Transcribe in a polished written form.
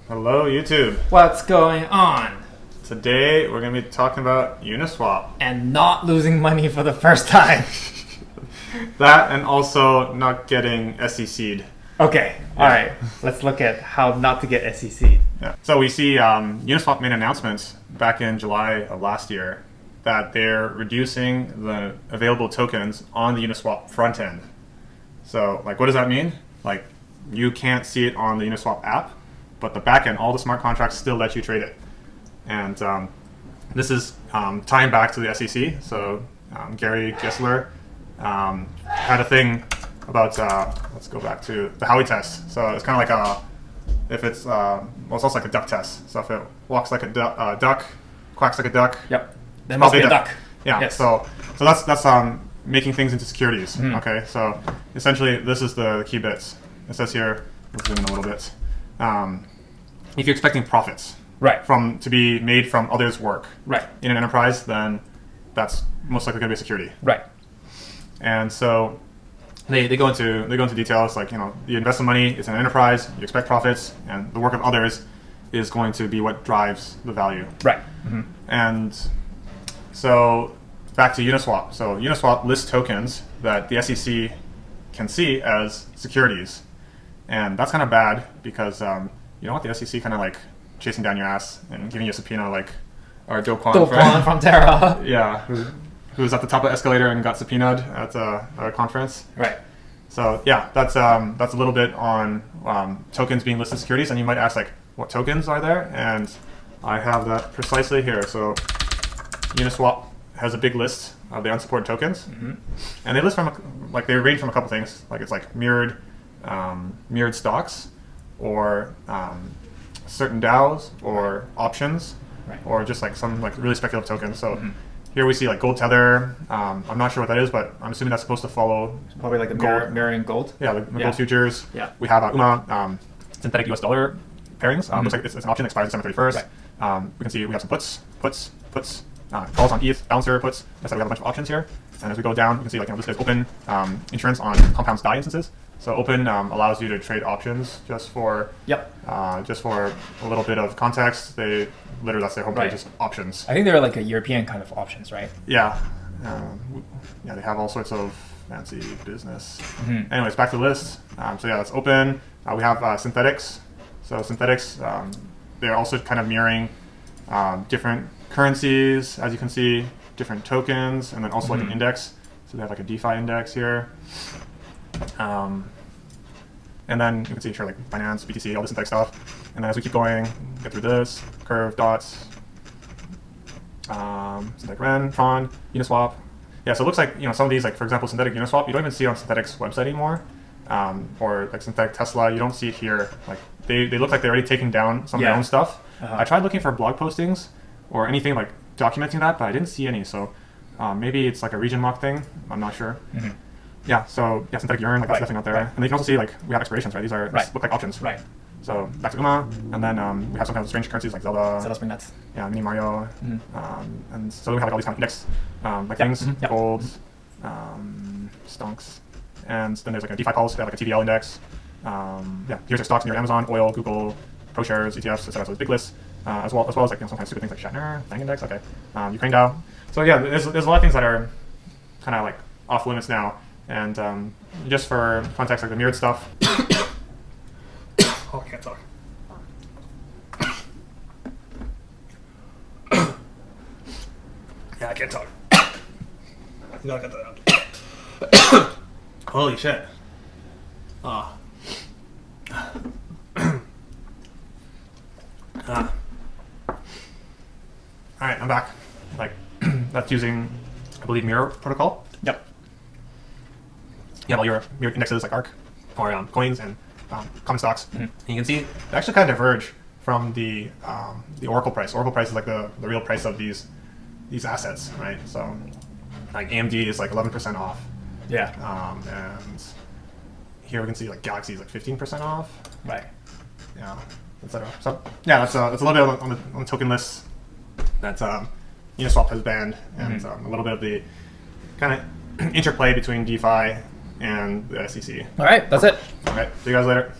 Hello, YouTube. What's going on? Today we're going to be talking about UniSwap. And not losing money for the first time. That and also not getting SEC'd. Okay, alright. Let's look at how not to get SEC'd. Yeah. So we see UniSwap made announcements back in July of last year that they're reducing the available tokens on the UniSwap front end. So, like, what does that mean? Like, you can't see it on the UniSwap app, but the back end, all the smart contracts still let you trade it. And this is tying back to the SEC. So Gary Gensler had a thing about, let's go back to the Howey test. So it's kind of like if it's, well, it's also like a duck test. So if it walks like a duck, quacks like a duck. Yep. There must be a duck. Yeah. Yes. So that's making things into securities. Okay. So essentially, this is the key bits. It says here. Let's zoom in a little bit. If you're expecting profits, right, to be made from others' work, right, in an enterprise, then that's most likely going to be a security, right. And so they go into details like, you know, you invest some money, it's an enterprise, you expect profits, and the work of others is going to be what drives the value, right. And so back to Uniswap. So Uniswap lists tokens that the SEC can see as securities, and that's kind of bad because you don't want the SEC kind of like chasing down your ass and giving you a subpoena like our Do Kwon from Terra. Yeah, who was at the top of the escalator and got subpoenaed at a conference. Right. So yeah, that's a little bit on tokens being listed as securities, and you might ask like, what tokens are there? And I have that precisely here. So Uniswap has a big list of the unsupported tokens, and they list from they range from a couple things, like it's like mirrored stocks, or certain DAOs, or options, right, or just like some like really speculative tokens. So here we see like gold tether. I'm not sure what that is, but I'm assuming that's supposed to follow. It's probably like the mirroring gold. Yeah, the gold futures. Yeah. We have UMA synthetic US dollar pairings. Looks like it's an option that expires December 31st. Right. We can see we have some puts, calls on ETH, balancer puts. That's why we have a bunch of options here. And as we go down, you can see like, you know, this is open insurance on compounds DAI instances. So open allows you to trade options just for a little bit of context. They literally, that's their homepage, just options. I think they're like a European kind of options, right? Yeah, yeah, they have all sorts of fancy business. Anyways, back to the list. So yeah, that's open. We have synthetics. So synthetics, they're also kind of mirroring different currencies, as you can see, different tokens, and then also like an index. So they have like a DeFi index here. And then you can see here like Binance, BTC, all this synthetic stuff. And then as we keep going, get through this, Curve, Dots, Synthetic Ren, Tron, Uniswap. Yeah, so it looks like, you know, some of these, like for example, Synthetic Uniswap, you don't even see on Synthetic's website anymore. Or like Synthetic Tesla, you don't see it here. Like they look like they're already taking down some of their own stuff. I tried looking for blog postings or anything like documenting that, but I didn't see any. So maybe it's like a region lock thing. I'm not sure. Yeah, so yeah, synthetic urine, like that's definitely not there. And you can also see like we have expirations, right? These are look like options. Right. So back to UMA, and then we have some kind of strange currencies like Zelda Spring Nuts. Yeah, Mini Mario, and so we have like all these kind of index things, gold, stonks, and then there's like a DeFi pulse. They have like a TVL index. Yeah, here's your stocks near Amazon, oil, Google, ProShares, ETFs, etc. So it's big lists, as well as like, you know, some kind of stupid things like Shatner, Fang Index, okay, Ukraine DAO. So yeah, there's a lot of things that are kind of like off limits now. And just for context, like the mirrored stuff. Oh, I can't talk. Yeah, I can't talk. You gotta cut that out. Holy shit. All right, I'm back. Like, that's using, I believe, Mirror protocol. Yep. You have all your indexes like ARK or coins and common stocks. And you can see they actually kind of diverge from the Oracle price. Oracle price is like the real price of these assets, right? So like AMD is like 11% off. Yeah. And here we can see like Galaxy is like 15% off. Right. Yeah, etc. So yeah, that's a little bit on the token list that Uniswap has banned, and a little bit of the kind of interplay between DeFi and the SEC. All right, that's it. All right, see you guys later.